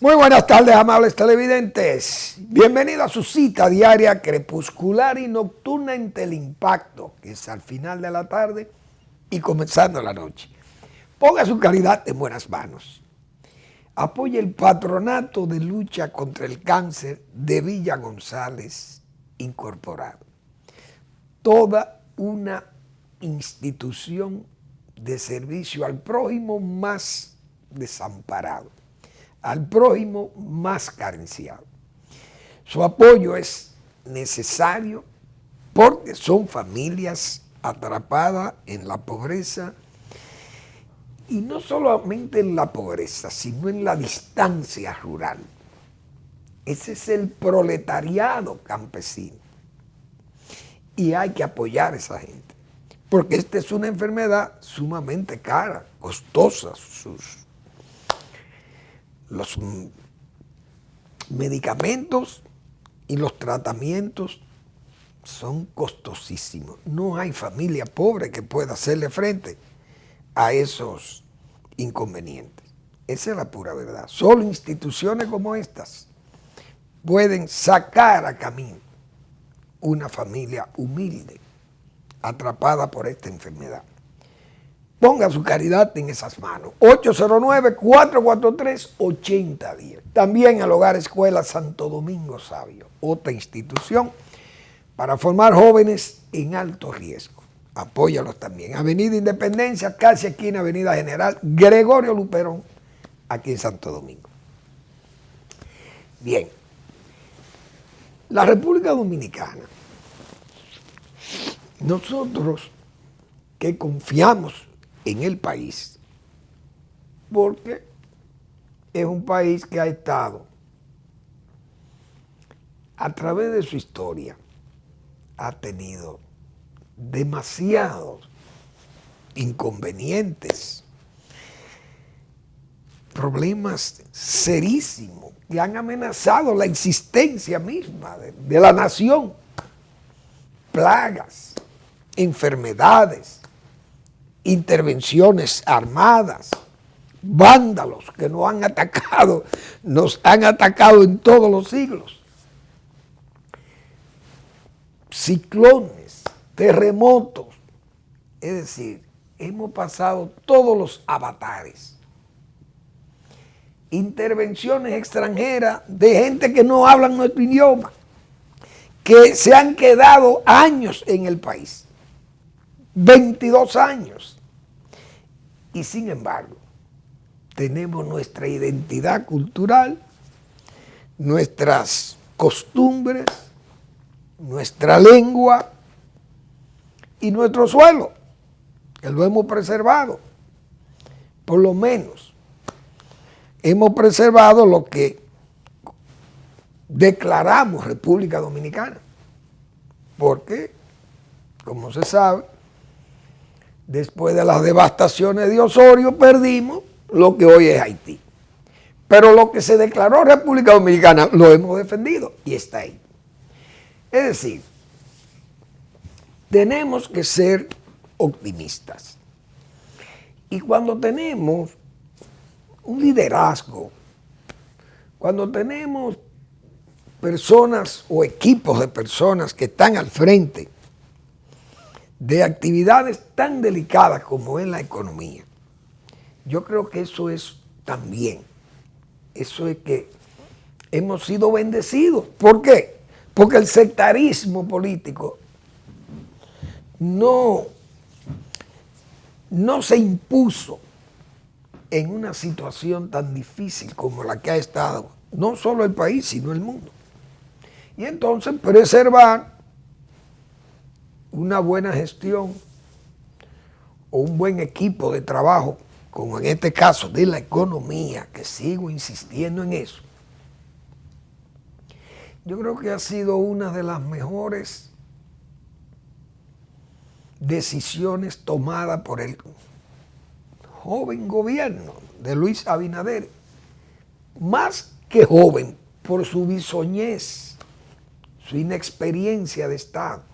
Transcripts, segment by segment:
Muy buenas tardes, amables televidentes. Bienvenido a su cita diaria crepuscular y nocturna en Teleimpacto, que es al final de la tarde y comenzando la noche. Ponga su caridad en buenas manos. Apoye el Patronato de Lucha contra el Cáncer de Villa González Incorporado. Toda una institución de servicio al prójimo más desamparado, al prójimo más carenciado. Su apoyo es necesario porque son familias atrapadas en la pobreza, y no solamente en la pobreza, sino en la distancia rural. Ese es el proletariado campesino. Y hay que apoyar a esa gente, porque esta es una enfermedad sumamente cara, costosa. Los medicamentos y los tratamientos son costosísimos. No hay familia pobre que pueda hacerle frente a esos inconvenientes. Esa es la pura verdad. Solo instituciones como estas pueden sacar a camino una familia humilde atrapada por esta enfermedad. Ponga su caridad en esas manos. 809-443-8010. También el Hogar Escuela Santo Domingo Sabio, otra institución para formar jóvenes en alto riesgo. Apóyalos también. Avenida Independencia, casi aquí en Avenida General Gregorio Luperón, aquí en Santo Domingo. Bien, la República Dominicana, nosotros que confiamos en el país, porque es un país que ha estado a través de su historia, ha tenido demasiados inconvenientes, problemas serísimos que han amenazado la existencia misma de la nación, plagas, enfermedades, intervenciones armadas, vándalos que nos han atacado en todos los siglos, ciclones, terremotos, es decir, hemos pasado todos los avatares, intervenciones extranjeras de gente que no habla nuestro idioma, que se han quedado años en el país, 22 años, y sin embargo, tenemos nuestra identidad cultural, nuestras costumbres, nuestra lengua y nuestro suelo, que lo hemos preservado. Por lo menos hemos preservado lo que declaramos República Dominicana, porque, como se sabe, después de las devastaciones de Osorio perdimos lo que hoy es Haití. Pero lo que se declaró República Dominicana lo hemos defendido y está ahí. Es decir, tenemos que ser optimistas. Y cuando tenemos un liderazgo, cuando tenemos personas o equipos de personas que están al frente de actividades tan delicadas como es la economía, yo creo que eso es también, eso es que hemos sido bendecidos. ¿Por qué? Porque el sectarismo político no se impuso en una situación tan difícil como la que ha estado, no solo el país, sino el mundo. Y entonces preservar una buena gestión o un buen equipo de trabajo, como en este caso de la economía, que sigo insistiendo en eso, yo creo que ha sido una de las mejores decisiones tomadas por el joven gobierno de Luis Abinader, más que joven, por su bisoñez, su inexperiencia de Estado.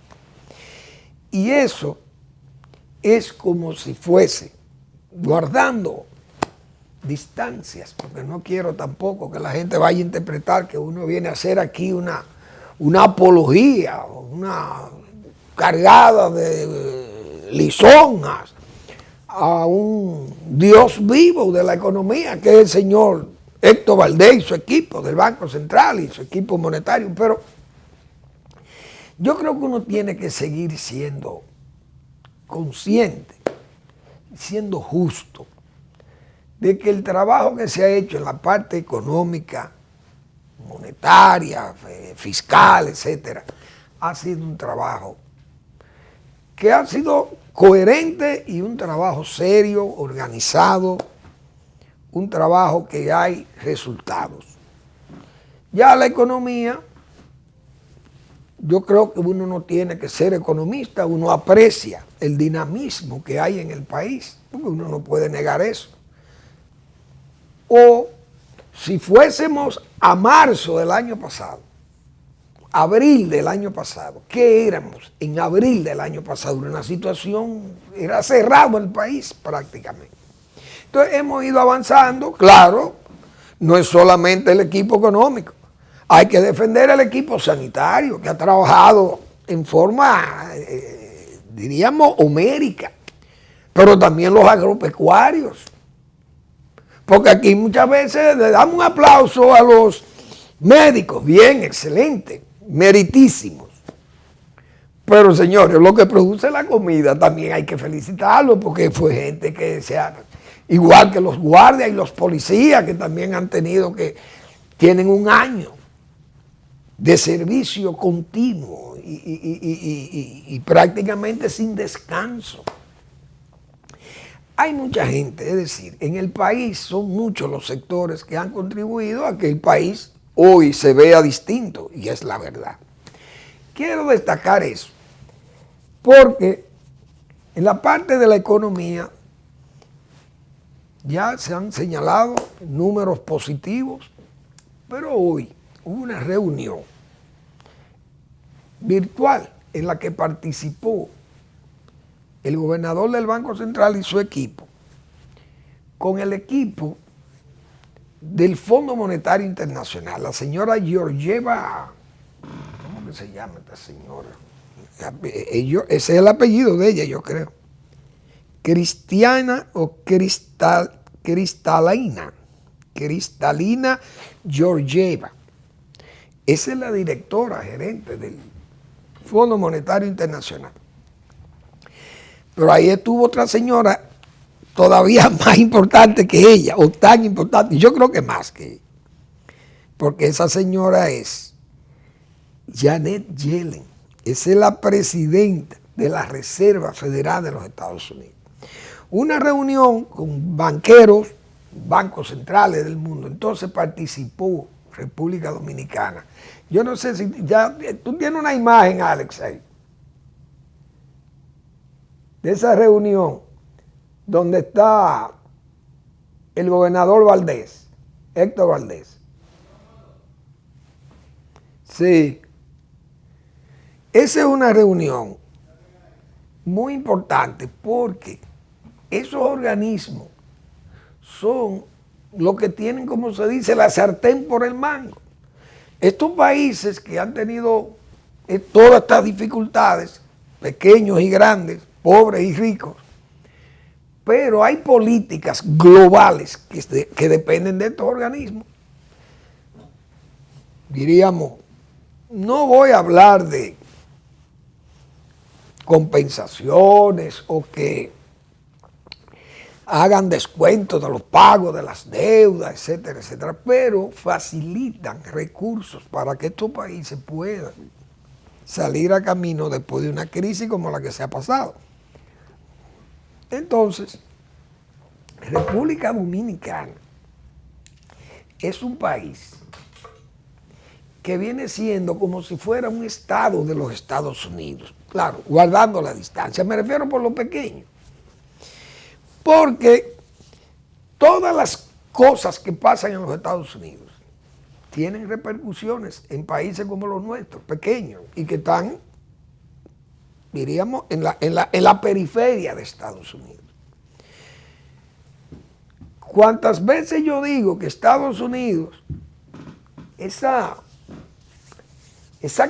Y eso es como si fuese guardando distancias, porque no quiero tampoco que la gente vaya a interpretar que uno viene a hacer aquí una apología, una cargada de lisonjas a un Dios vivo de la economía, que es el señor Héctor Valdés y su equipo del Banco Central y su equipo monetario. Pero yo creo que uno tiene que seguir siendo consciente, siendo justo, de que el trabajo que se ha hecho en la parte económica, monetaria, fiscal, etcétera, ha sido un trabajo que ha sido coherente y un trabajo serio, organizado, un trabajo que hay resultados. Ya la economía, yo creo que uno no tiene que ser economista, uno aprecia el dinamismo que hay en el país, porque uno no puede negar eso. O si fuésemos a marzo del año pasado, abril del año pasado, ¿qué éramos en abril del año pasado? Una situación, era cerrado el país prácticamente. Entonces hemos ido avanzando, claro, no es solamente el equipo económico, hay que defender el equipo sanitario que ha trabajado en forma, diríamos, homérica, pero también los agropecuarios. Porque aquí muchas veces le damos un aplauso a los médicos, bien, excelente, meritísimos. Pero señores, lo que produce la comida también hay que felicitarlo, porque fue gente que igual que los guardias y los policías, que también tienen un año de servicio continuo y prácticamente sin descanso. Hay mucha gente, es decir, en el país son muchos los sectores que han contribuido a que el país hoy se vea distinto, y es la verdad. Quiero destacar eso, porque en la parte de la economía ya se han señalado números positivos, pero hoy hubo una reunión virtual en la que participó el gobernador del Banco Central y su equipo, con el equipo del Fondo Monetario Internacional, la señora Georgieva, ¿cómo que se llama esta señora? Ese es el apellido de ella, yo creo. Cristalina Georgieva. Esa es la directora gerente del Fondo Monetario Internacional. Pero ahí estuvo otra señora todavía más importante que ella, o tan importante, yo creo que más que ella, porque esa señora es Janet Yellen, esa es la presidenta de la Reserva Federal de los Estados Unidos. Una reunión con banqueros, bancos centrales del mundo, entonces participó República Dominicana. Yo no sé si ya, tú tienes una imagen, Alex, ahí, de esa reunión donde está el gobernador Valdés, Héctor Valdés. Sí. Esa es una reunión muy importante porque esos organismos son los que tienen, como se dice, la sartén por el mango. Estos países que han tenido todas estas dificultades, pequeños y grandes, pobres y ricos, pero hay políticas globales que dependen de estos organismos. Diríamos, no voy a hablar de compensaciones o que hagan descuentos de los pagos de las deudas, etcétera, etcétera, pero facilitan recursos para que estos países puedan salir a camino después de una crisis como la que se ha pasado. Entonces, República Dominicana es un país que viene siendo como si fuera un estado de los Estados Unidos. Claro, guardando la distancia, me refiero por lo pequeño. Porque todas las cosas que pasan en los Estados Unidos tienen repercusiones en países como los nuestros, pequeños, y que están, diríamos, en la periferia de Estados Unidos. cuántas veces yo digo que Estados Unidos, esa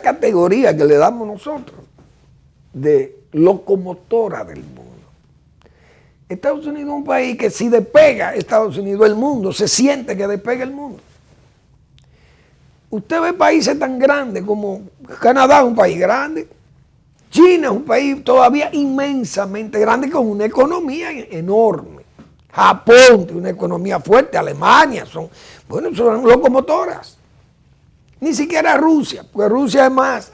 categoría que le damos nosotros de locomotora del mundo. Estados Unidos es un país que si despega Estados Unidos, el mundo, se siente que despega el mundo. Usted ve países tan grandes como Canadá, un país grande. China es un país todavía inmensamente grande con una economía enorme. Japón tiene una economía fuerte, Alemania, son locomotoras. Ni siquiera Rusia, porque Rusia es más,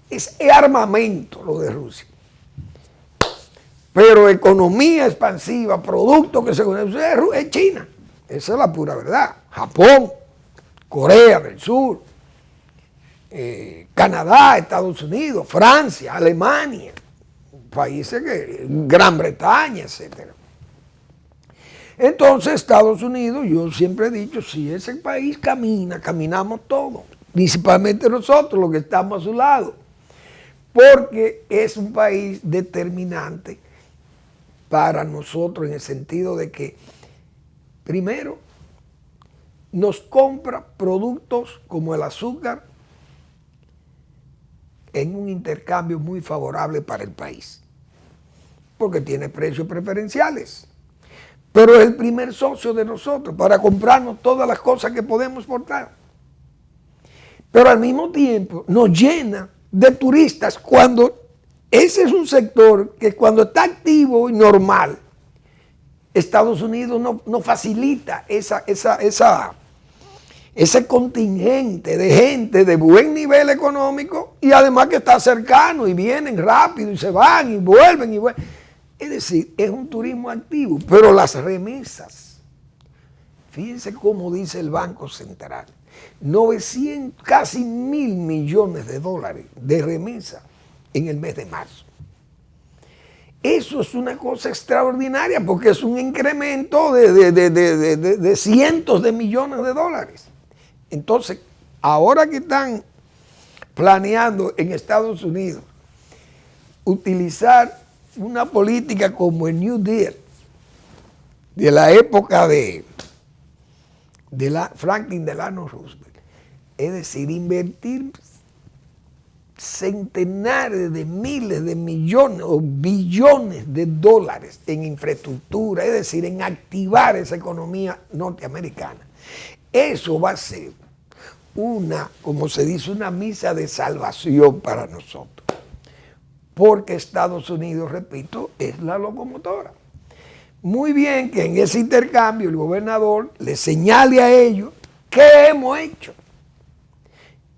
es armamento lo de Rusia. Pero economía expansiva, producto que se conoce, es China. Esa es la pura verdad. Japón, Corea del Sur, Canadá, Estados Unidos, Francia, Alemania, países que, Gran Bretaña, etcétera. Entonces Estados Unidos, yo siempre he dicho, si ese país camina, caminamos todos, principalmente nosotros, los que estamos a su lado, porque es un país determinante para nosotros en el sentido de que, primero, nos compra productos como el azúcar en un intercambio muy favorable para el país, porque tiene precios preferenciales. Pero es el primer socio de nosotros para comprarnos todas las cosas que podemos exportar. Pero al mismo tiempo nos llena de turistas cuando ese es un sector que cuando está activo y normal, Estados Unidos no facilita ese contingente de gente de buen nivel económico y además que está cercano y vienen rápido y se van y vuelven y vuelven. Es decir, es un turismo activo, pero las remesas, fíjense cómo dice el Banco Central, 900, casi 1.000 millones de dólares de remesa en el mes de marzo. Eso es una cosa extraordinaria porque es un incremento de cientos de millones de dólares. Entonces, ahora que están planeando en Estados Unidos utilizar una política como el New Deal de la época de Franklin Delano Roosevelt, es decir, invertir centenares de miles de millones o billones de dólares en infraestructura, es decir, en activar esa economía norteamericana. Eso va a ser como se dice, una misa de salvación para nosotros. Porque Estados Unidos, repito, es la locomotora. Muy bien que en ese intercambio el gobernador le señale a ellos qué hemos hecho.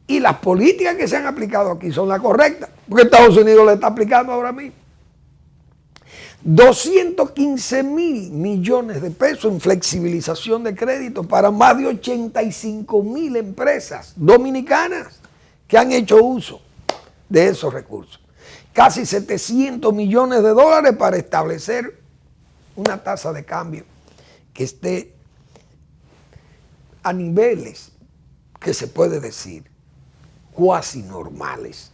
Y las políticas que se han aplicado aquí son las correctas, porque Estados Unidos le está aplicando ahora mismo. 215.000 millones de pesos en flexibilización de crédito para más de 85.000 empresas dominicanas que han hecho uso de esos recursos. Casi 700 millones de dólares para establecer una tasa de cambio que esté a niveles que se puede decir cuasi normales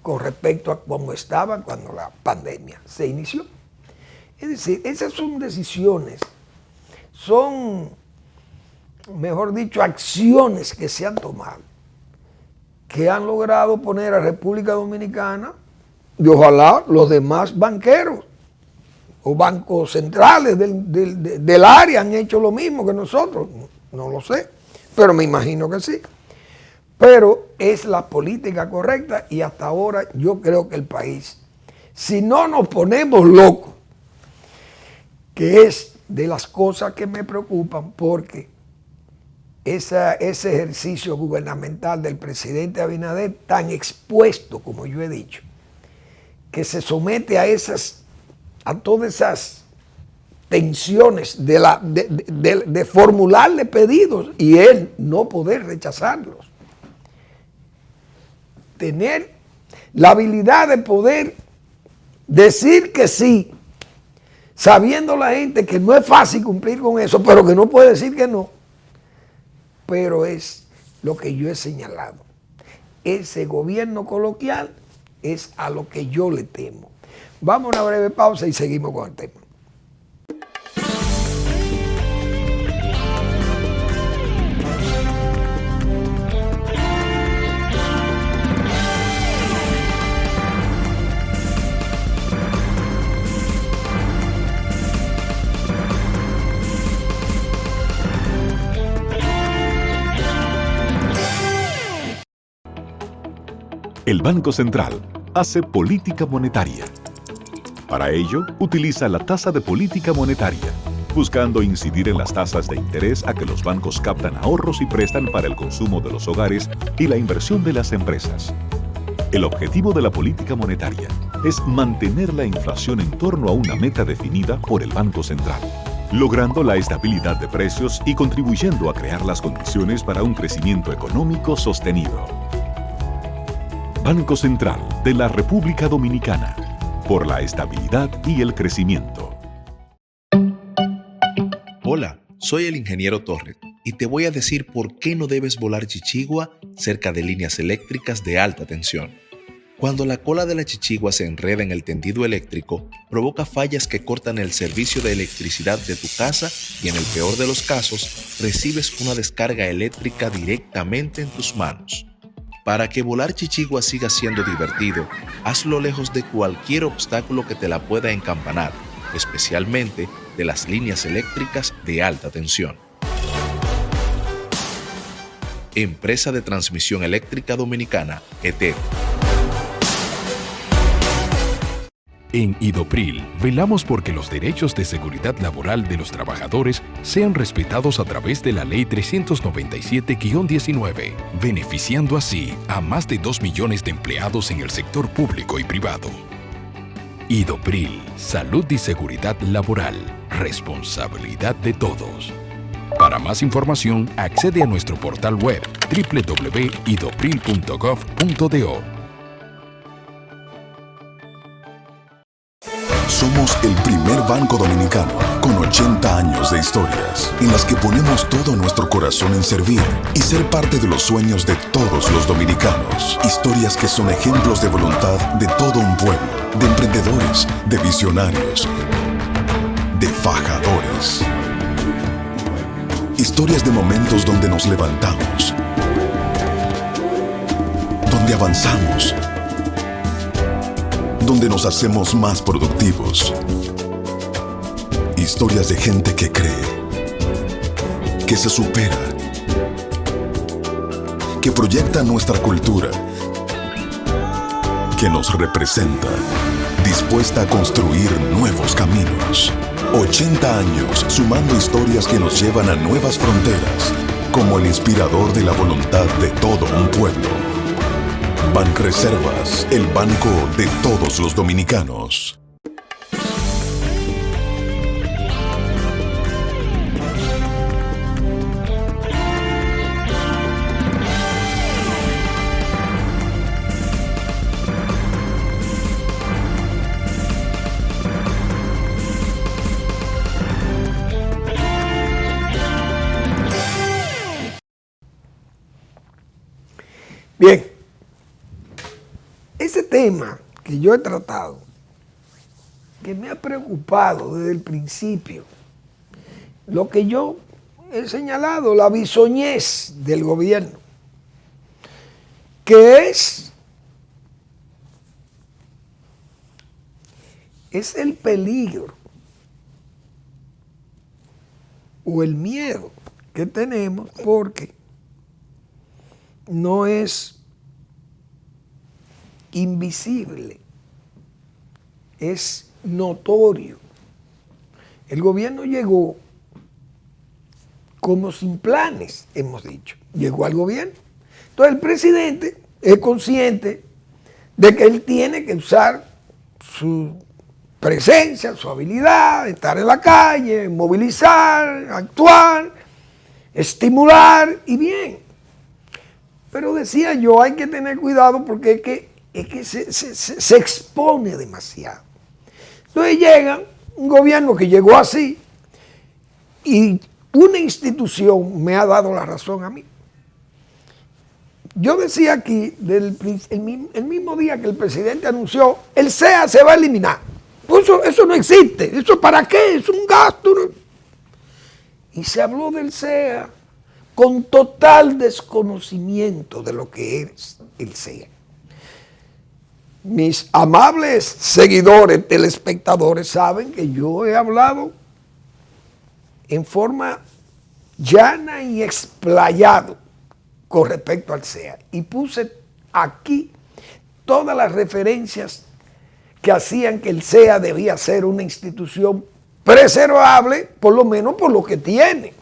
con respecto a cómo estaban cuando la pandemia se inició. Es decir, esas son decisiones, son, mejor dicho, acciones que se han tomado, que han logrado poner a República Dominicana y ojalá los demás banqueros o bancos centrales del área han hecho lo mismo que nosotros. No lo sé, pero me imagino que sí. Pero es la política correcta y hasta ahora yo creo que el país, si no nos ponemos locos, que es de las cosas que me preocupan porque ese ejercicio gubernamental del presidente Abinader tan expuesto, como yo he dicho, que se somete a todas esas tensiones de formularle pedidos y él no poder rechazarlos. Tener la habilidad de poder decir que sí, sabiendo la gente que no es fácil cumplir con eso, pero que no puede decir que no. Pero es lo que yo he señalado. Ese gobierno coloquial es a lo que yo le temo. Vamos a una breve pausa y seguimos con el tema. El Banco Central hace política monetaria. Para ello, utiliza la tasa de política monetaria, buscando incidir en las tasas de interés a que los bancos captan ahorros y prestan para el consumo de los hogares y la inversión de las empresas. El objetivo de la política monetaria es mantener la inflación en torno a una meta definida por el Banco Central, logrando la estabilidad de precios y contribuyendo a crear las condiciones para un crecimiento económico sostenido. Banco Central de la República Dominicana, por la estabilidad y el crecimiento. Hola, soy el ingeniero Torres y te voy a decir por qué no debes volar chichigua cerca de líneas eléctricas de alta tensión. Cuando la cola de la chichigua se enreda en el tendido eléctrico, provoca fallas que cortan el servicio de electricidad de tu casa y en el peor de los casos, recibes una descarga eléctrica directamente en tus manos. Para que volar chichigua siga siendo divertido, hazlo lejos de cualquier obstáculo que te la pueda encampanar, especialmente de las líneas eléctricas de alta tensión. Empresa de Transmisión Eléctrica Dominicana, ETED. En Idopril, velamos porque los derechos de seguridad laboral de los trabajadores sean respetados a través de la Ley 397-19, beneficiando así a más de 2 millones de empleados en el sector público y privado. Idopril, salud y seguridad laboral, responsabilidad de todos. Para más información, accede a nuestro portal web www.idopril.gov.do. Somos el primer banco dominicano con 80 años de historias en las que ponemos todo nuestro corazón en servir y ser parte de los sueños de todos los dominicanos. Historias que son ejemplos de voluntad de todo un pueblo, de emprendedores, de visionarios, de fajadores. Historias de momentos donde nos levantamos, donde avanzamos, donde nos hacemos más productivos. Historias de gente que cree, que se supera, que proyecta nuestra cultura, que nos representa, dispuesta a construir nuevos caminos. 80 años sumando historias que nos llevan a nuevas fronteras, como el inspirador de la voluntad de todo un pueblo. Banreservas, el banco de todos los dominicanos. Bien, ese tema que yo he tratado, que me ha preocupado desde el principio, lo que yo he señalado, la bisoñez del gobierno, que es el peligro o el miedo que tenemos porque no es invisible, es notorio. El gobierno llegó como sin planes, hemos dicho. Llegó al gobierno. Entonces el presidente es consciente de que él tiene que usar su presencia, su habilidad, estar en la calle, movilizar, actuar, estimular y bien. Pero decía yo, hay que tener cuidado porque es que se expone demasiado. Entonces llega un gobierno que llegó así y una institución me ha dado la razón a mí. Yo decía aquí, el mismo día que el presidente anunció, el SEA se va a eliminar. Eso no existe. ¿Eso para qué? Es un gasto. ¿No? Y se habló del SEA con total desconocimiento de lo que es el SEA. Mis amables seguidores, telespectadores, saben que yo he hablado en forma llana y explayado con respecto al SEA. Y puse aquí todas las referencias que hacían que el SEA debía ser una institución preservable, por lo menos por lo que tiene.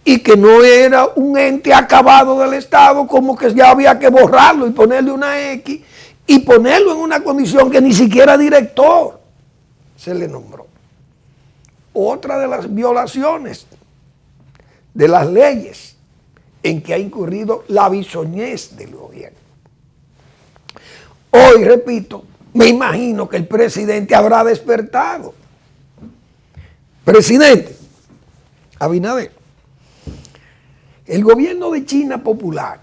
Y que no era un ente acabado del Estado, como que ya había que borrarlo y ponerle una X y ponerlo en una condición que ni siquiera director se le nombró. Otra de las violaciones de las leyes en que ha incurrido la bisoñez del gobierno. Hoy, repito, me imagino que el presidente habrá despertado. Presidente Abinader, el gobierno de China Popular,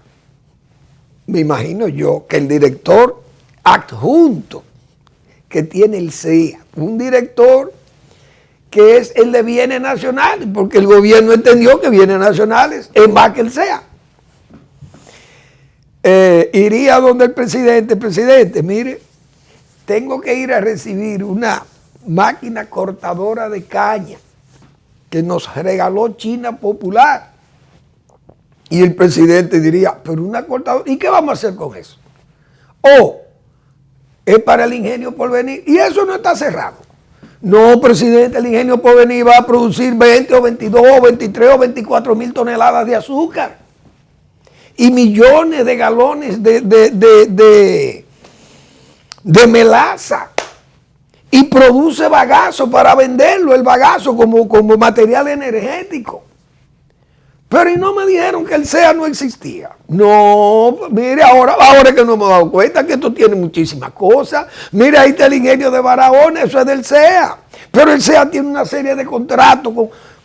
me imagino yo que el director adjunto que tiene el SEA, un director que es el de bienes nacionales, porque el gobierno entendió que bienes nacionales es más que el SEA. Iría donde el presidente, mire, tengo que ir a recibir una máquina cortadora de caña que nos regaló China Popular. Y el presidente diría, pero una cortadora, ¿y qué vamos a hacer con eso? O es para el Ingenio Porvenir, y eso no está cerrado. No, presidente, el Ingenio Porvenir va a producir 20 o 22 o 23 o 24 mil toneladas de azúcar y millones de galones de melaza, y produce bagazo para venderlo, el bagazo como material energético. Pero y no me dijeron que el SEA no existía. No, mire, ahora es que no me he dado cuenta que esto tiene muchísimas cosas. Mire, ahí está el ingenio de Barahona, eso es del SEA. Pero el SEA tiene una serie de contratos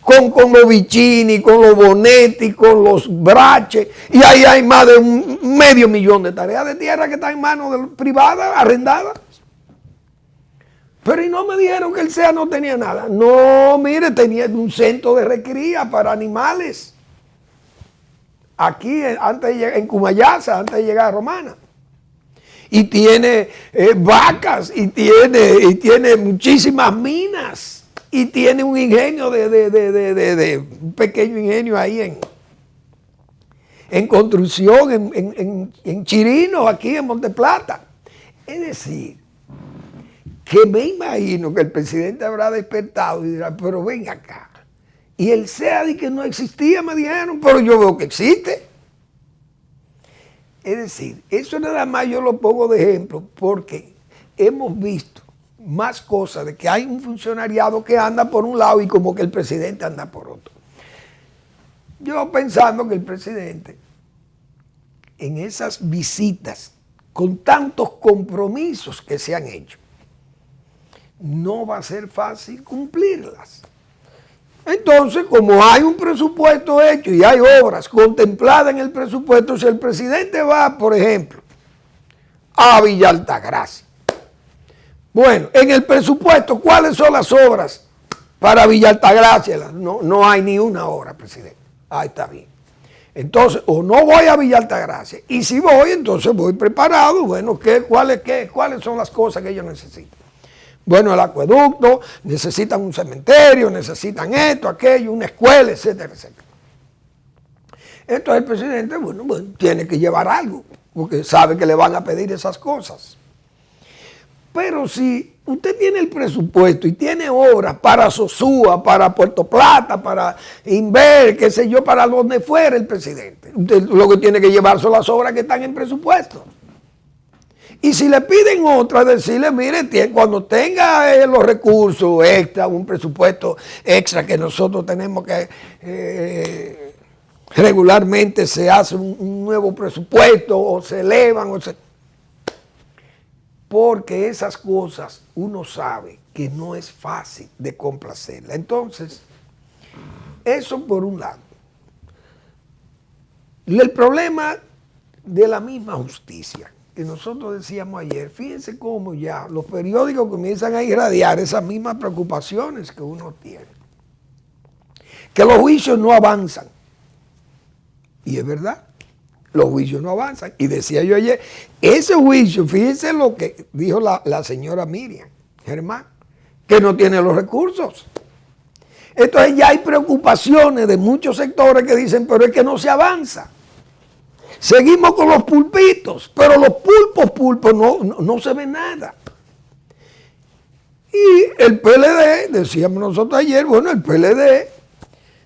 con los Vicini, con los Bonetti, con los Brache, y ahí hay más de 500,000 de tareas de tierra que están en manos privadas, arrendadas. Pero y no me dijeron que el SEA no tenía nada. No, mire, tenía un centro de recría para animales. Aquí, en Cumayasa, antes de llegar a Romana. Y tiene vacas, y tiene muchísimas minas, y tiene un ingenio un pequeño ingenio ahí en construcción, en Chirino, aquí en Monteplata. Es decir, que me imagino que el presidente habrá despertado y dirá, pero ven acá. Y el SEA de que no existía, me dijeron, pero yo veo que existe. Es decir, eso nada más yo lo pongo de ejemplo porque hemos visto más cosas de que hay un funcionariado que anda por un lado y como que el presidente anda por otro. Yo pensando que el presidente, en esas visitas, con tantos compromisos que se han hecho, no va a ser fácil cumplirlas. Entonces, como hay un presupuesto hecho y hay obras contempladas en el presupuesto, si el presidente va, por ejemplo, a Villa Altagracia. Bueno, en el presupuesto, ¿cuáles son las obras para Villa Altagracia? No hay ni una obra, presidente. Ahí está bien. Entonces, o no voy a Villa Altagracia, y si voy, entonces voy preparado. Bueno, ¿cuáles son las cosas que ellos necesitan? Bueno, el acueducto, necesitan un cementerio, necesitan esto, aquello, una escuela, etcétera, etcétera. Entonces el presidente, bueno, tiene que llevar algo, porque sabe que le van a pedir esas cosas. Pero si usted tiene el presupuesto y tiene obras para Sosúa, para Puerto Plata, para Inver, qué sé yo, para donde fuera el presidente, usted lo que tiene que llevar son las obras que están en presupuesto. Y si le piden otra, decirle, mire, cuando tenga los recursos extra, un presupuesto extra que nosotros tenemos que regularmente se hace un nuevo presupuesto o se elevan, porque esas cosas uno sabe que no es fácil de complacerla. Entonces, eso por un lado. El problema de la misma justicia, que nosotros decíamos ayer, fíjense cómo ya los periódicos comienzan a irradiar esas mismas preocupaciones que uno tiene. Que los juicios no avanzan. Y es verdad, los juicios no avanzan. Y decía yo ayer, ese juicio, fíjense lo que dijo la señora Miriam Germán, que no tiene los recursos. Entonces ya hay preocupaciones de muchos sectores que dicen, pero es que no se avanza. Seguimos con los pulpitos, pero los pulpos no se ve nada. Y el PLD, decíamos nosotros ayer, bueno, el PLD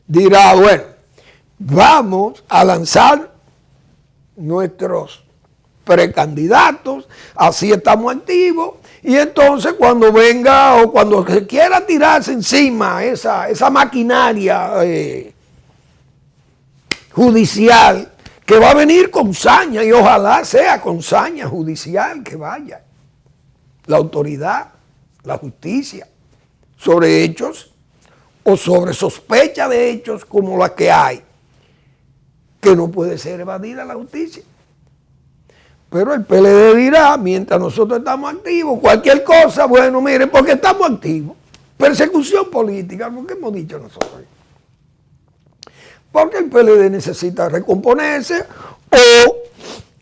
dirá, bueno, vamos a lanzar nuestros precandidatos, así estamos activos, y entonces cuando venga o cuando se quiera tirarse encima esa maquinaria judicial, que va a venir con saña, y ojalá sea con saña judicial que vaya la autoridad, la justicia, sobre hechos o sobre sospecha de hechos como la que hay, que no puede ser evadida la justicia. Pero el PLD dirá, mientras nosotros estamos activos, cualquier cosa, bueno, miren, porque estamos activos. Persecución política, porque hemos dicho nosotros. Porque el PLD necesita recomponerse o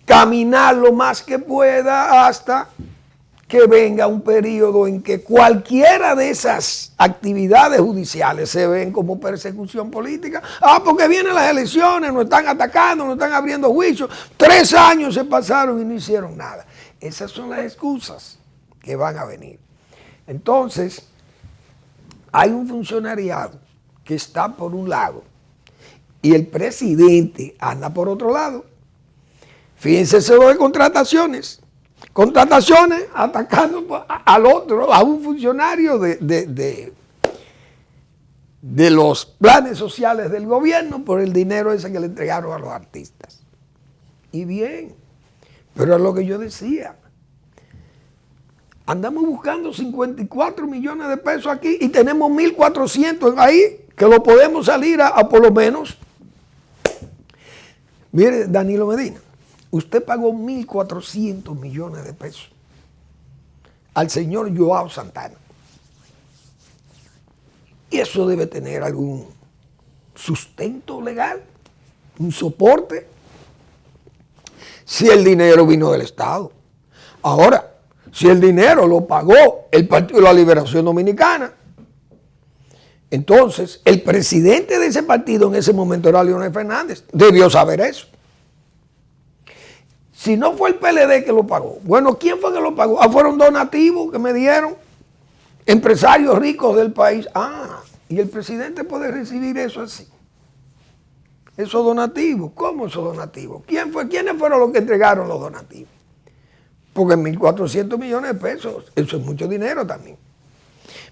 caminar lo más que pueda hasta que venga un periodo en que cualquiera de esas actividades judiciales se ven como persecución política. Porque vienen las elecciones, nos están atacando, nos están abriendo juicios. 3 años se pasaron y no hicieron nada. Esas son las excusas que van a venir. Entonces, hay un funcionariado que está por un lado y el presidente anda por otro lado. Fíjense eso de contrataciones atacando al otro, a un funcionario de los planes sociales del gobierno por el dinero ese que le entregaron a los artistas. Y bien, pero es lo que yo decía. Andamos buscando 54 millones de pesos aquí y tenemos 1.400 ahí que lo podemos salir a por lo menos. Mire, Danilo Medina, usted pagó 1.400 millones de pesos al señor Joao Santana. Y eso debe tener algún sustento legal, un soporte, si el dinero vino del Estado. Ahora, si el dinero lo pagó el Partido de la Liberación Dominicana, entonces el presidente de ese partido en ese momento era Leonel Fernández, debió saber eso. Si no fue el PLD que lo pagó, bueno, ¿quién fue que lo pagó? Fueron donativos que me dieron empresarios ricos del país. Y el presidente puede recibir eso así. Esos donativos, ¿cómo esos donativos? ¿Quiénes fueron los que entregaron los donativos? Porque 1.400 millones de pesos, eso es mucho dinero también.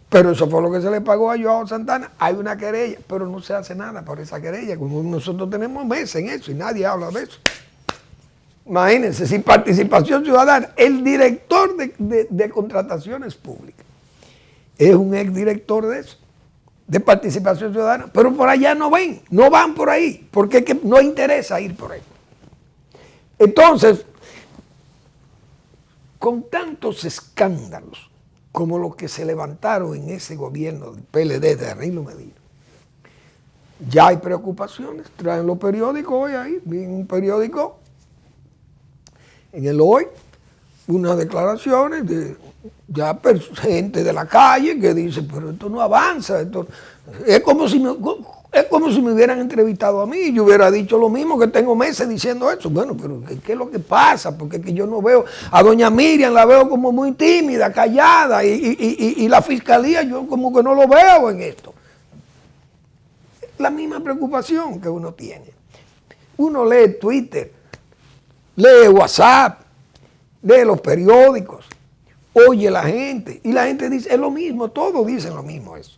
Pero eso fue lo que se le pagó a Joao Santana. Hay una querella, pero no se hace nada por esa querella. Como nosotros tenemos meses en eso y nadie habla de eso. Imagínense, sin participación ciudadana. El director de contrataciones públicas es un exdirector de eso, de participación ciudadana. Pero por allá no van por ahí, porque es que no interesa ir por ahí. Entonces, con tantos escándalos como los que se levantaron en ese gobierno del PLD de Danilo Medina, ya hay preocupaciones. Traen los periódicos hoy ahí, vi en un periódico, en el Hoy, unas declaraciones de ya gente de la calle que dice, pero esto no avanza, es como si me hubieran entrevistado a mí, yo hubiera dicho lo mismo, que tengo meses diciendo eso. Bueno, pero ¿qué es lo que pasa? Porque es que yo no veo a doña Miriam, la veo como muy tímida, callada, y la fiscalía yo como que no lo veo en esto. La misma preocupación que uno tiene. Uno lee Twitter, lee WhatsApp, lee los periódicos, oye la gente, y la gente dice, es lo mismo, todos dicen lo mismo eso.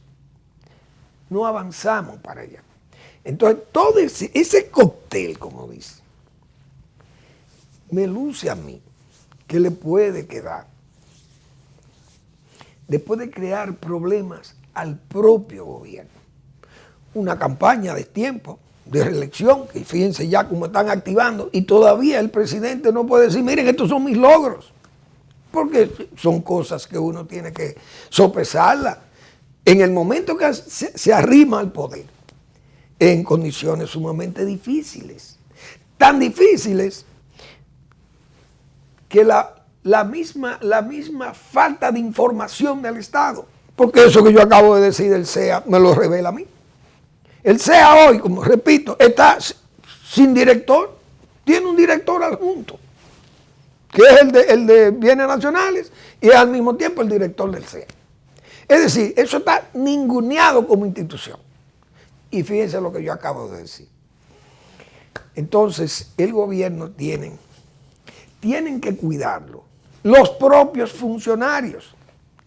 No avanzamos para allá. Entonces, todo ese cóctel, como dice, me luce a mí que le puede quedar, le puede crear problemas al propio gobierno. Una campaña de tiempo, de reelección, que fíjense ya cómo están activando, y todavía el presidente no puede decir, miren, estos son mis logros, porque son cosas que uno tiene que sopesarlas en el momento que se arrima al poder, en condiciones sumamente difíciles, tan difíciles que la misma falta de información del Estado, porque eso que yo acabo de decir del CEA me lo revela a mí. El CEA hoy, como repito, está sin director, tiene un director adjunto, que es el de Bienes Nacionales y al mismo tiempo el director del CEA. Es decir, eso está ninguneado como institución. Y fíjense lo que yo acabo de decir. Entonces, el gobierno tienen que cuidarlo. Los propios funcionarios.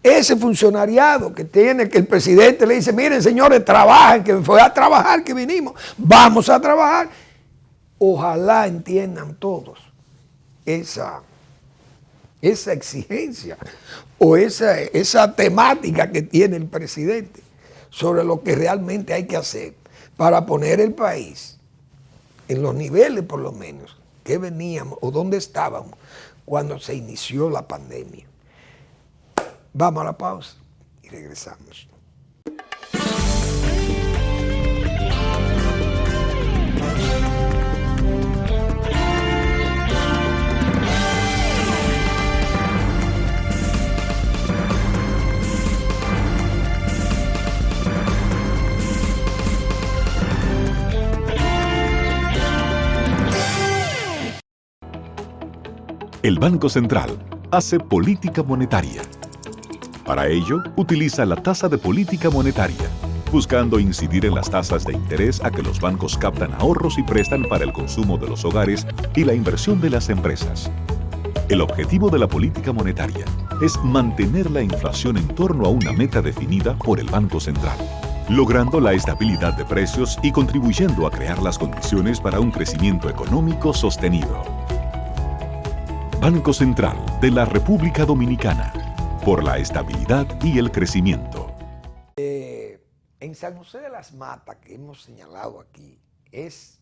Ese funcionariado que tiene, que el presidente le dice, miren señores, trabajen, que fue a trabajar que vinimos, vamos a trabajar. Ojalá entiendan todos esa exigencia o esa temática que tiene el presidente sobre lo que realmente hay que hacer para poner el país en los niveles por lo menos que veníamos o donde estábamos cuando se inició la pandemia. Vamos a la pausa y regresamos. El Banco Central hace política monetaria. Para ello, utiliza la tasa de política monetaria, buscando incidir en las tasas de interés a que los bancos captan ahorros y prestan para el consumo de los hogares y la inversión de las empresas. El objetivo de la política monetaria es mantener la inflación en torno a una meta definida por el Banco Central, logrando la estabilidad de precios y contribuyendo a crear las condiciones para un crecimiento económico sostenido. Banco Central de la República Dominicana, por la estabilidad y el crecimiento. En San José de las Matas, que hemos señalado aquí, es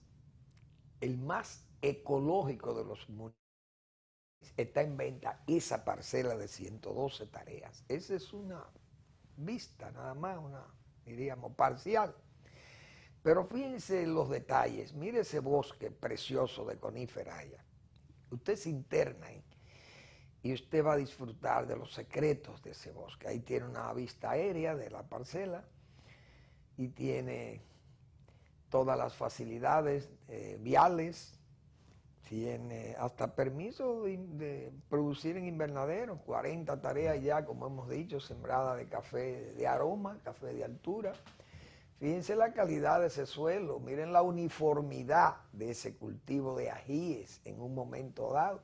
el más ecológico de los municipios. Está en venta esa parcela de 112 tareas. Esa es una vista, nada más, diríamos, parcial. Pero fíjense en los detalles. Mire ese bosque precioso de coníferas allá. Usted se interna ahí y usted va a disfrutar de los secretos de ese bosque. Ahí tiene una vista aérea de la parcela y tiene todas las facilidades viales, tiene hasta permiso de producir en invernadero, 40 tareas ya, como hemos dicho, sembrada de café de aroma, café de altura. Fíjense la calidad de ese suelo, miren la uniformidad de ese cultivo de ajíes en un momento dado,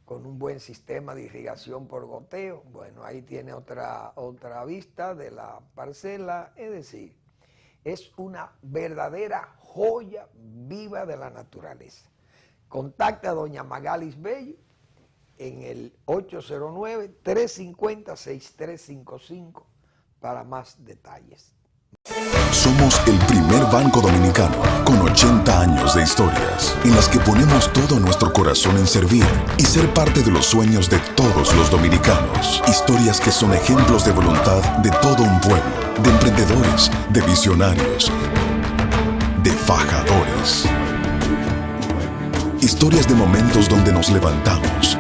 con un buen sistema de irrigación por goteo. Bueno, ahí tiene otra vista de la parcela, es decir, es una verdadera joya viva de la naturaleza. Contacta a doña Magalis Bello en el 809-350-6355 para más detalles. Somos el primer banco dominicano con 80 años de historias en las que ponemos todo nuestro corazón en servir y ser parte de los sueños de todos los dominicanos. Historias que son ejemplos de voluntad de todo un pueblo, de emprendedores, de visionarios, de fajadores. Historias de momentos donde nos levantamos,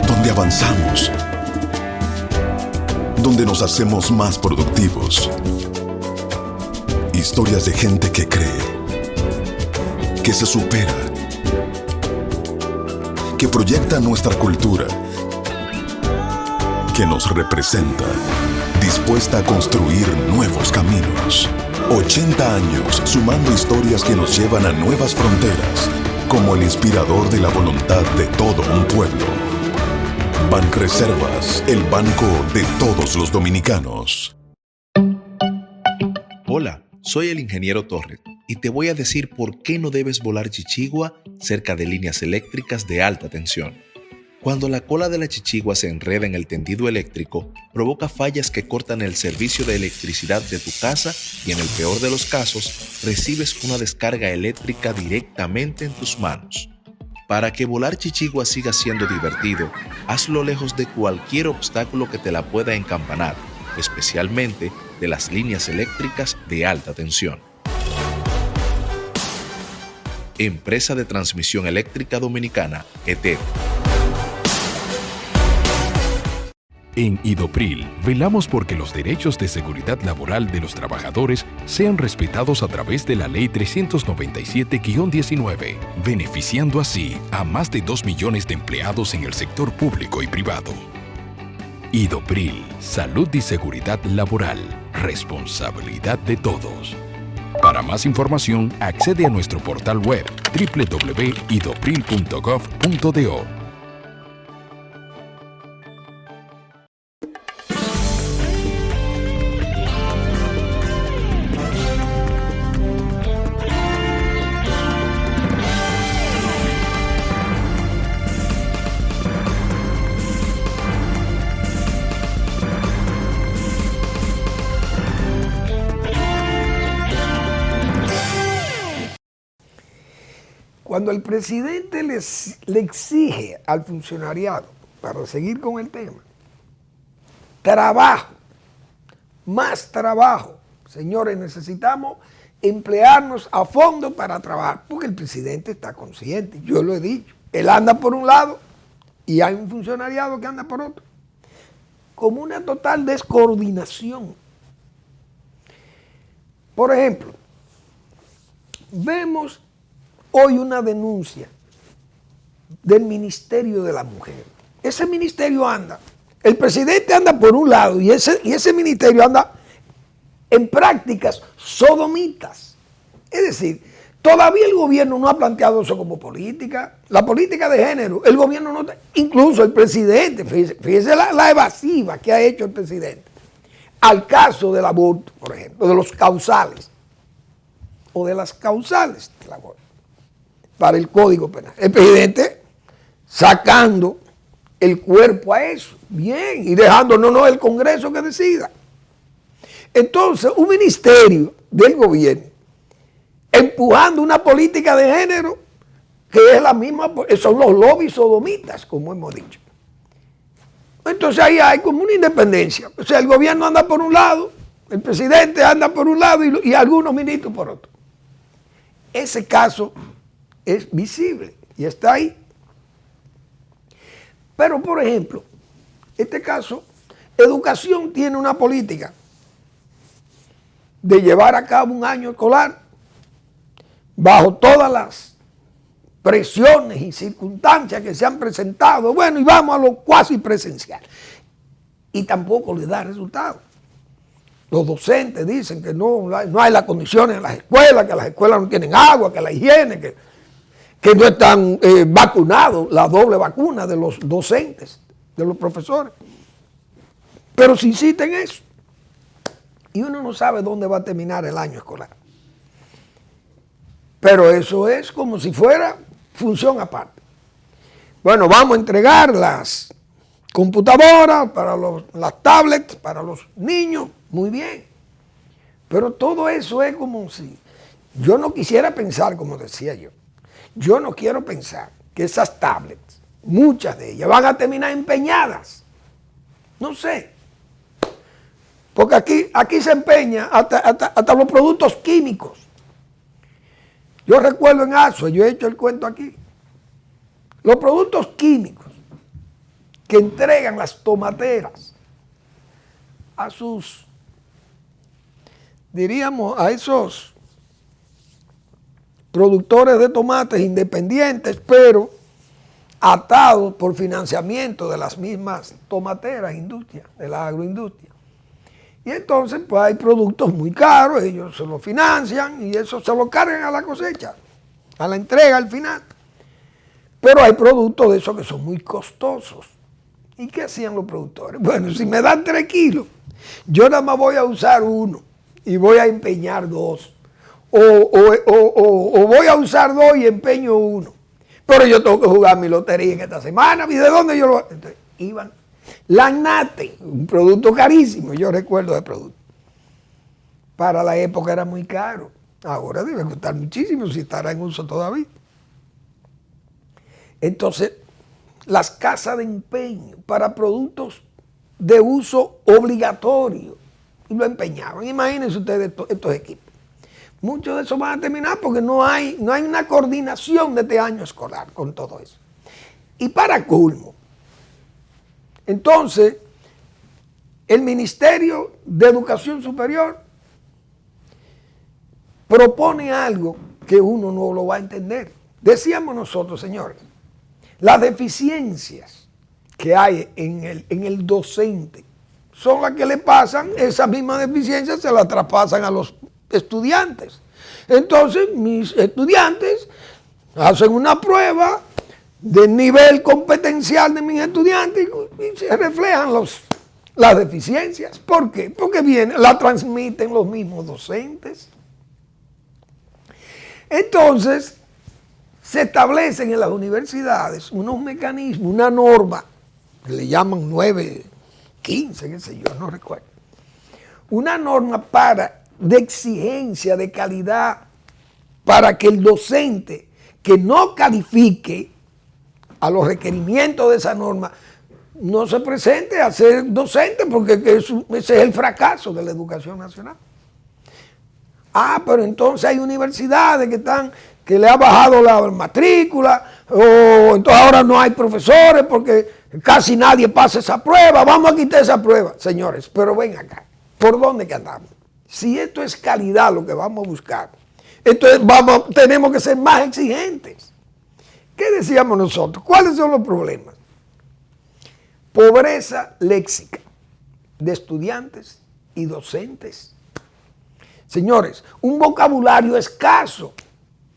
donde avanzamos, donde nos hacemos más productivos. Historias de gente que cree, que se supera, que proyecta nuestra cultura, que nos representa, dispuesta a construir nuevos caminos. 80 años sumando historias que nos llevan a nuevas fronteras, como el inspirador de la voluntad de todo un pueblo. Banreservas, el banco de todos los dominicanos. Hola, soy el ingeniero Torres y te voy a decir por qué no debes volar chichigua cerca de líneas eléctricas de alta tensión. Cuando la cola de la chichigua se enreda en el tendido eléctrico, provoca fallas que cortan el servicio de electricidad de tu casa y en el peor de los casos, recibes una descarga eléctrica directamente en tus manos. Para que volar chichigua siga siendo divertido, hazlo lejos de cualquier obstáculo que te la pueda encampanar, especialmente de las líneas eléctricas de alta tensión. Empresa de Transmisión Eléctrica Dominicana, ETED. En Idopril, velamos porque los derechos de seguridad laboral de los trabajadores sean respetados a través de la Ley 397-19, beneficiando así a más de 2 millones de empleados en el sector público y privado. Idopril, salud y seguridad laboral, responsabilidad de todos. Para más información, accede a nuestro portal web www.idopril.gov.do. Cuando el presidente le exige al funcionariado, para seguir con el tema, trabajo, más trabajo. Señores, necesitamos emplearnos a fondo para trabajar, porque el presidente está consciente, yo lo he dicho. Él anda por un lado y hay un funcionariado que anda por otro. Como una total descoordinación. Por ejemplo, vemos hoy una denuncia del Ministerio de la Mujer. Ese ministerio anda, el presidente anda por un lado y ese ministerio anda en prácticas sodomitas. Es decir, todavía el gobierno no ha planteado eso como política. La política de género, el gobierno no, incluso el presidente, fíjese la evasiva que ha hecho el presidente al caso del aborto, por ejemplo, de los causales o de las causales del aborto para el Código Penal. El presidente sacando el cuerpo a eso, bien, y dejando el Congreso que decida. Entonces, un ministerio del gobierno empujando una política de género que es la misma, son los lobbies sodomitas, como hemos dicho. Entonces ahí hay como una independencia. O sea, el gobierno anda por un lado, el presidente anda por un lado y algunos ministros por otro. Ese caso es visible y está ahí. Pero, por ejemplo, este caso, educación tiene una política de llevar a cabo un año escolar bajo todas las presiones y circunstancias que se han presentado. Bueno, y vamos a lo cuasi presencial. Y tampoco le da resultado. Los docentes dicen que no hay las condiciones en las escuelas, que las escuelas no tienen agua, que la higiene, que no están vacunados, la doble vacuna de los docentes, de los profesores. Pero se insiste en eso. Y uno no sabe dónde va a terminar el año escolar. Pero eso es como si fuera función aparte. Bueno, vamos a entregar las computadoras para las tablets, para los niños, muy bien. Pero todo eso es como si... Yo no quisiera pensar, como decía yo no quiero pensar que esas tablets, muchas de ellas, van a terminar empeñadas. No sé. Porque aquí se empeña hasta los productos químicos. Yo recuerdo en Asua, yo he hecho el cuento aquí, los productos químicos que entregan las tomateras a sus, diríamos, a esos productores de tomates independientes, pero atados por financiamiento de las mismas tomateras, de la agroindustria. Y entonces pues hay productos muy caros, ellos se los financian y eso se lo cargan a la cosecha, a la entrega al final. Pero hay productos de esos que son muy costosos. ¿Y qué hacían los productores? Bueno, si me dan 3 kilos, yo nada más voy a usar 1 y voy a empeñar 2. O voy a usar 2 y empeño 1. Pero yo tengo que jugar mi lotería en esta semana. ¿Y de dónde yo lo...? Entonces, iban... Lagnate, un producto carísimo, yo recuerdo de producto. Para la época era muy caro. Ahora debe costar muchísimo si estará en uso todavía. Entonces, las casas de empeño para productos de uso obligatorio, y lo empeñaban. Imagínense ustedes estos equipos. Muchos de esos van a terminar porque no hay una coordinación de este año escolar con todo eso. Y para colmo, entonces, el Ministerio de Educación Superior propone algo que uno no lo va a entender. Decíamos nosotros, señores, las deficiencias que hay en el docente son las que le pasan, esas mismas deficiencias se las traspasan a los estudiantes. Entonces, mis estudiantes hacen una prueba del nivel competencial de mis estudiantes y se reflejan las deficiencias. ¿Por qué? Porque la transmiten los mismos docentes. Entonces, se establecen en las universidades unos mecanismos, una norma, que le llaman 915, qué sé yo, no recuerdo. Una norma de exigencia, de calidad, para que el docente que no califique a los requerimientos de esa norma no se presente a ser docente, porque ese es el fracaso de la educación nacional. Ah, pero entonces hay universidades que le ha bajado la matrícula, o entonces ahora no hay profesores porque casi nadie pasa esa prueba, vamos a quitar esa prueba. Señores, pero ven acá, ¿por dónde que andamos? Si esto es calidad lo que vamos a buscar, entonces tenemos que ser más exigentes. ¿Qué decíamos nosotros? ¿Cuáles son los problemas? Pobreza léxica de estudiantes y docentes. Señores, un vocabulario escaso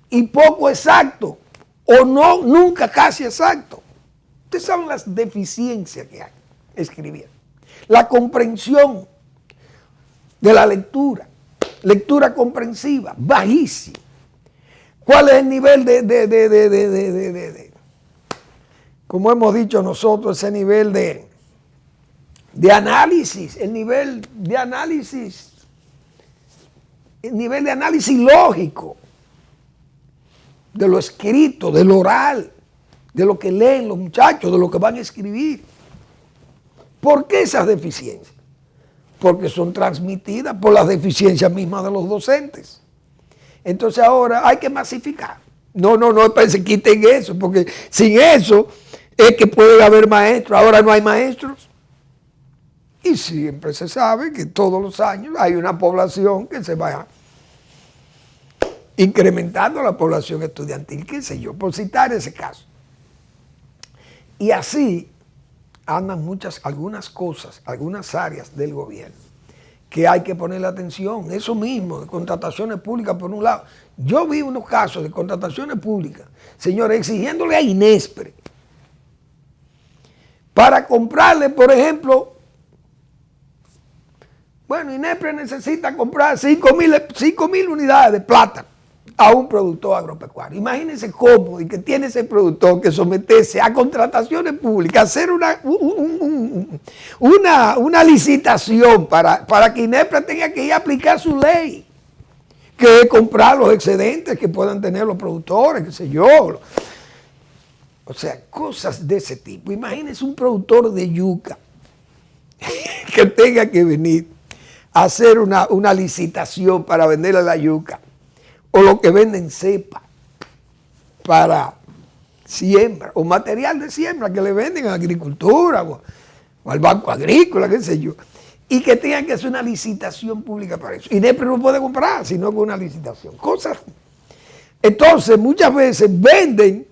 y poco exacto, o no, nunca casi exacto. Estas son las deficiencias que hay escribiendo. La comprensión de la lectura comprensiva, bajísima. ¿Cuál es el nivel de como hemos dicho nosotros, ese nivel de análisis, el nivel de análisis lógico de lo escrito, de lo oral, de lo que leen los muchachos, de lo que van a escribir? ¿Por qué esas deficiencias? Porque son transmitidas por las deficiencias mismas de los docentes. Entonces ahora hay que masificar. No, se quiten eso, porque sin eso es que puede haber maestros. Ahora no hay maestros. Y siempre se sabe que todos los años hay una población que se va incrementando, la población estudiantil, qué sé yo, por citar ese caso. Y así andan algunas cosas, algunas áreas del gobierno que hay que ponerle atención. Eso mismo, de contrataciones públicas por un lado. Yo vi unos casos de contrataciones públicas, señores, exigiéndole a Inespre para comprarle, por ejemplo, Inespre necesita comprar 5,000 unidades de plátano a un productor agropecuario. Imagínense cómo y que tiene ese productor que someterse a contrataciones públicas, hacer una licitación para que Inespre tenga que ir a aplicar su ley, que es comprar los excedentes que puedan tener los productores, qué sé yo. O sea, cosas de ese tipo. Imagínense un productor de yuca que tenga que venir a hacer una licitación para venderle la yuca, o lo que venden cepa para siembra, o material de siembra que le venden a agricultura o al banco agrícola, qué sé yo, y que tengan que hacer una licitación pública para eso. Inespre no puede comprar, sino con una licitación. Cosas. Entonces, muchas veces venden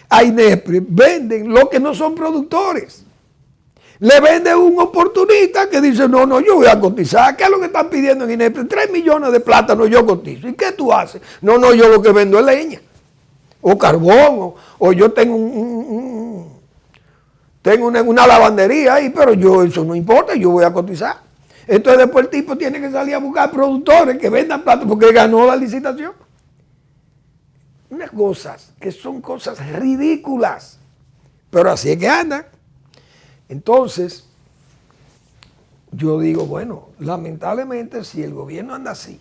a Inespre, venden lo que no son productores. Le vende un oportunista que dice, no, yo voy a cotizar. ¿Qué es lo que están pidiendo en Inespre? 3 millones de plátanos, yo cotizo. ¿Y qué tú haces? No, yo lo que vendo es leña, o carbón, o yo tengo una lavandería ahí, pero eso no importa, yo voy a cotizar. Entonces después el tipo tiene que salir a buscar productores que vendan plátanos porque ganó la licitación. Unas cosas que son cosas ridículas, pero así es que andan. Entonces, yo digo, lamentablemente si el gobierno anda así,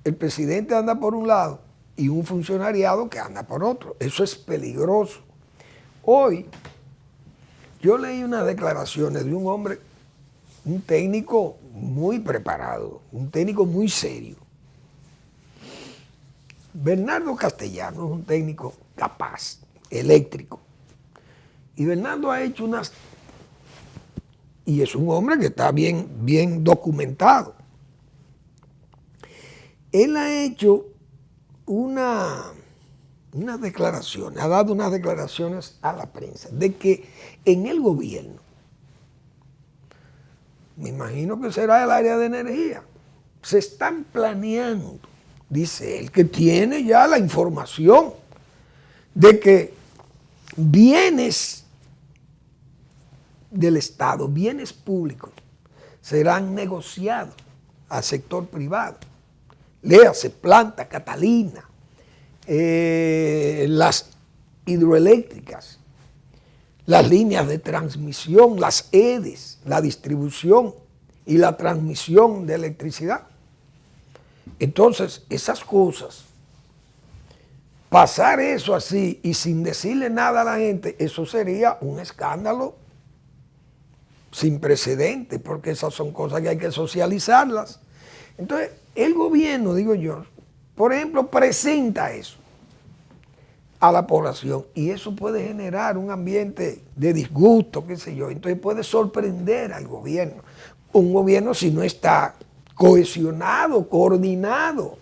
el presidente anda por un lado y un funcionariado que anda por otro, eso es peligroso. Hoy, yo leí unas declaraciones de un hombre, un técnico muy preparado, un técnico muy serio. Bernardo Castellano es un técnico capaz, eléctrico. Y Bernardo ha hecho Y es un hombre que está bien documentado. Él ha hecho unas declaraciones, ha dado unas declaraciones a la prensa de que en el gobierno, me imagino que será el área de energía, se están planeando, dice él, que tiene ya la información de que bienes del Estado, bienes públicos, serán negociados al sector privado. Léase Planta Catalina, las hidroeléctricas, las líneas de transmisión, las EDES, la distribución y la transmisión de electricidad. Entonces, esas cosas, pasar eso así y sin decirle nada a la gente, eso sería un escándalo sin precedentes, porque esas son cosas que hay que socializarlas. Entonces, el gobierno, digo yo, por ejemplo, presenta eso a la población y eso puede generar un ambiente de disgusto, qué sé yo. Entonces puede sorprender al gobierno. Un gobierno si no está cohesionado, coordinado.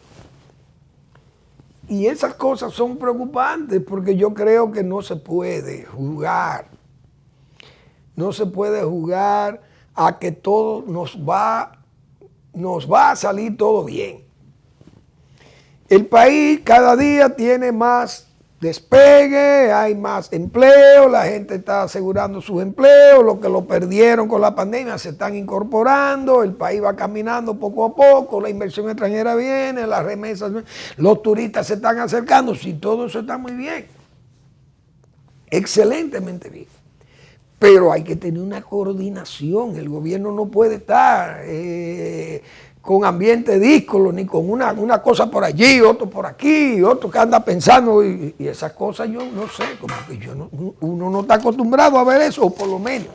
Y esas cosas son preocupantes porque yo creo que no se puede jugar. No se puede jugar a que todo nos va a salir todo bien. El país cada día tiene más despegue, hay más empleo, la gente está asegurando sus empleos, los que lo perdieron con la pandemia se están incorporando, el país va caminando poco a poco, la inversión extranjera viene, las remesas, los turistas se están acercando, si todo eso está muy bien, excelentemente bien. Pero hay que tener una coordinación, el gobierno no puede estar con ambiente díscolo, ni con una cosa por allí, otro por aquí, otro que anda pensando, y esas cosas yo no sé, como que uno no está acostumbrado a ver eso, o por lo menos,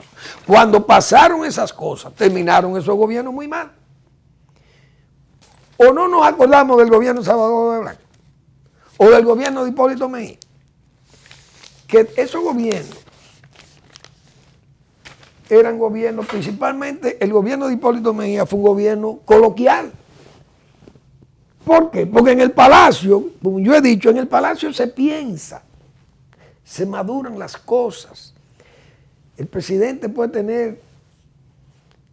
cuando pasaron esas cosas, terminaron esos gobiernos muy mal. O no nos acordamos del gobierno de Salvador de Blanco, o del gobierno de Hipólito Mejía, que esos gobiernos eran gobiernos, principalmente el gobierno de Hipólito Mejía fue un gobierno coloquial. ¿Por qué? Porque en el palacio, como yo he dicho, en el palacio se piensa, se maduran las cosas. El presidente puede tener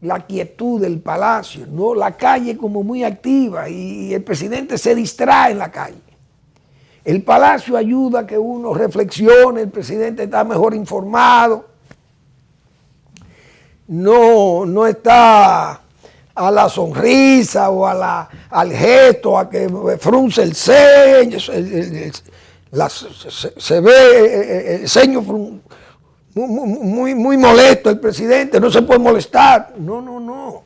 la quietud del palacio, ¿no? La calle como muy activa y el presidente se distrae en la calle. El palacio ayuda a que uno reflexione, el presidente está mejor informado. No está a la sonrisa o al gesto, a que frunce el ceño, se ve el ceño muy molesto el presidente, no se puede molestar. No.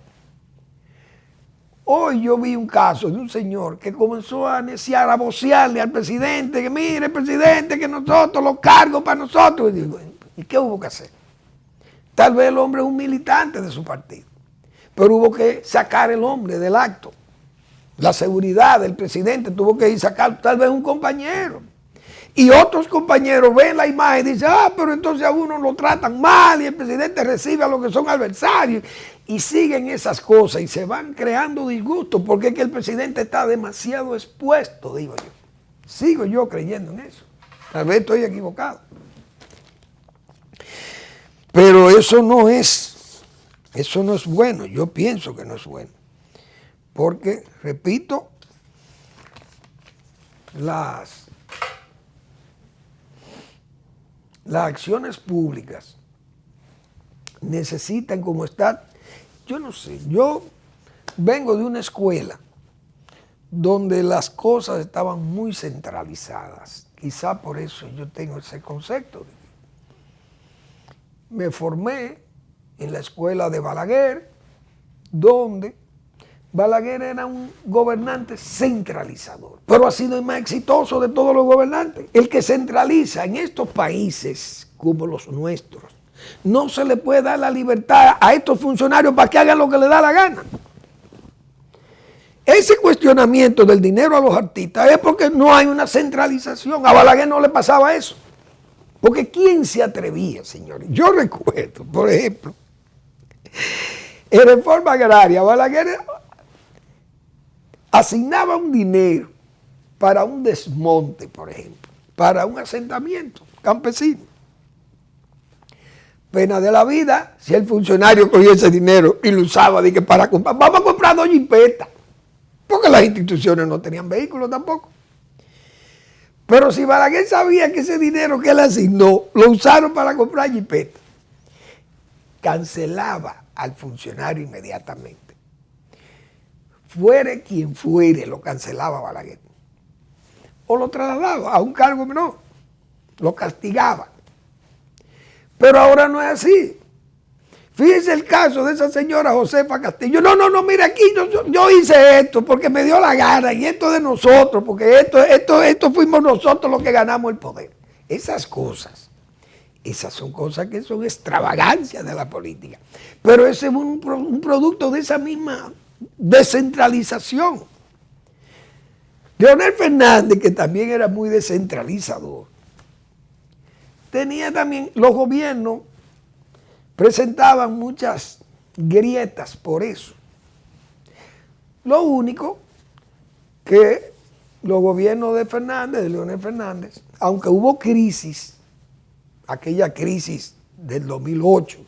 Hoy yo vi un caso de un señor que comenzó a neciar, a vocearle al presidente, que mire, presidente, que nosotros los cargos para nosotros. Y digo, ¿y qué hubo que hacer? Tal vez el hombre es un militante de su partido, pero hubo que sacar el hombre del acto. La seguridad del presidente tuvo que ir a sacar tal vez un compañero. Y otros compañeros ven la imagen y dicen, pero entonces a uno lo tratan mal y el presidente recibe a los que son adversarios. Y siguen esas cosas y se van creando disgustos porque es que el presidente está demasiado expuesto, digo yo. Sigo yo creyendo en eso. Tal vez estoy equivocado. Pero eso no es bueno, yo pienso que no es bueno. Porque, repito, las acciones públicas necesitan como estar, yo no sé, yo vengo de una escuela donde las cosas estaban muy centralizadas. Quizá por eso yo tengo ese concepto. Me formé en la escuela de Balaguer, donde Balaguer era un gobernante centralizador, pero ha sido el más exitoso de todos los gobernantes. El que centraliza en estos países como los nuestros, no se le puede dar la libertad a estos funcionarios para que hagan lo que les da la gana. Ese cuestionamiento del dinero a los artistas es porque no hay una centralización. A Balaguer no le pasaba eso. Porque ¿quién se atrevía, señores? Yo recuerdo, por ejemplo, En reforma agraria, Balaguer asignaba un dinero para un desmonte, por ejemplo, para un asentamiento campesino. Pena de la vida si el funcionario cogía ese dinero y lo usaba de que para comprar, vamos a comprar dos jipetas, porque las instituciones no tenían vehículos tampoco. Pero si Balaguer sabía que ese dinero que él asignó lo usaron para comprar jipetas, cancelaba al funcionario inmediatamente. Fuere quien fuere, lo cancelaba Balaguer. O lo trasladaba a un cargo menor, lo castigaba. Pero ahora no es así. Fíjense el caso de esa señora Josefa Castillo. No, mira aquí, yo hice esto porque me dio la gana y esto de nosotros, porque esto fuimos nosotros los que ganamos el poder. Esas son cosas que son extravagancias de la política. Pero ese es un producto de esa misma descentralización. Leonel Fernández, que también era muy descentralizador, tenía también, los gobiernos presentaban muchas grietas por eso. Lo único que los gobiernos de Fernández, de Leonel Fernández, aunque hubo crisis, aquella crisis del 2008,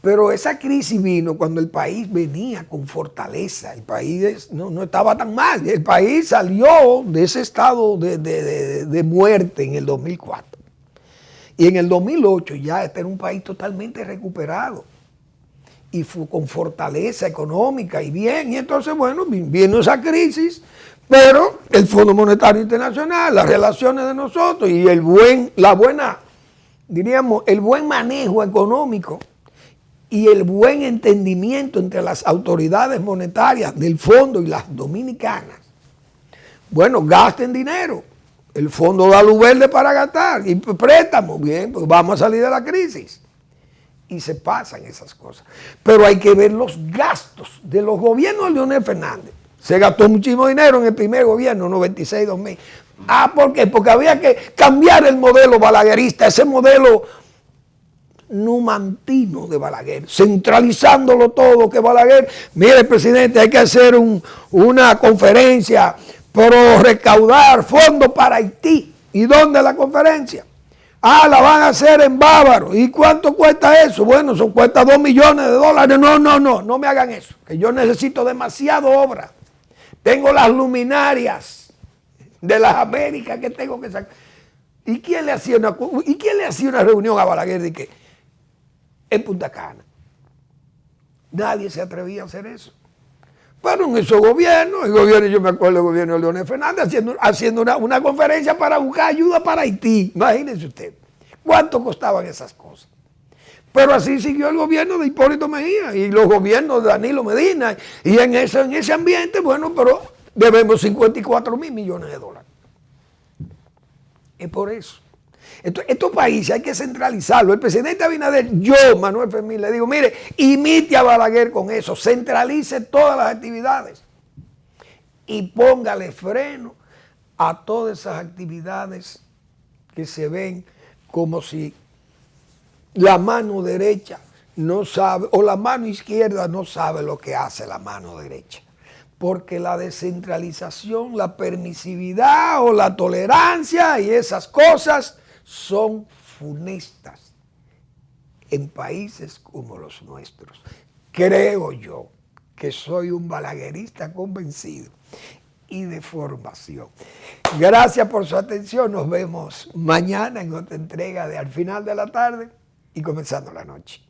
pero esa crisis vino cuando el país venía con fortaleza, el país no estaba tan mal, el país salió de ese estado de muerte en el 2004. Y en el 2008 ya este era un país totalmente recuperado y fue con fortaleza económica y bien. Y entonces, bueno, vino esa crisis, pero el Fondo Monetario Internacional, las relaciones de nosotros y el buen manejo económico y el buen entendimiento entre las autoridades monetarias del fondo y las dominicanas. Bueno, gasten dinero. El fondo da luz verde para gastar y préstamos, bien, pues vamos a salir de la crisis. Y se pasan esas cosas. Pero hay que ver los gastos de los gobiernos de Leonel Fernández. Se gastó muchísimo dinero en el primer gobierno, 96-2000. ¿Por qué? Porque había que cambiar el modelo balaguerista, ese modelo numantino de Balaguer, centralizándolo todo, que Balaguer, mire presidente, hay que hacer una conferencia, pero recaudar fondos para Haití. ¿Y dónde la conferencia? La van a hacer en Bávaro. ¿Y cuánto cuesta eso? Bueno, eso cuesta $2 millones. No me hagan eso, que yo necesito demasiada obra. Tengo las luminarias de las Américas que tengo que sacar. ¿Y quién le hacía una reunión a Balaguer de qué? En Punta Cana? Nadie se atrevía a hacer eso. Pero en esos gobiernos, yo me acuerdo del gobierno de Leonel Fernández haciendo una conferencia para buscar ayuda para Haití. Imagínense usted, ¿cuánto costaban esas cosas? Pero así siguió el gobierno de Hipólito Mejía y los gobiernos de Danilo Medina. Y en ese ambiente, bueno, pero debemos $54,000 millones. Es por eso. Estos países hay que centralizarlo. El presidente Abinader, Manuel Fermín, le digo, mire, imite a Balaguer con eso, centralice todas las actividades y póngale freno a todas esas actividades que se ven como si la mano derecha no sabe, o la mano izquierda no sabe lo que hace la mano derecha. Porque la descentralización, la permisividad o la tolerancia y esas cosas son funestas en países como los nuestros. Creo yo que soy un balaguerista convencido y de formación. Gracias por su atención. Nos vemos mañana en otra entrega de Al Final de la Tarde y comenzando la noche.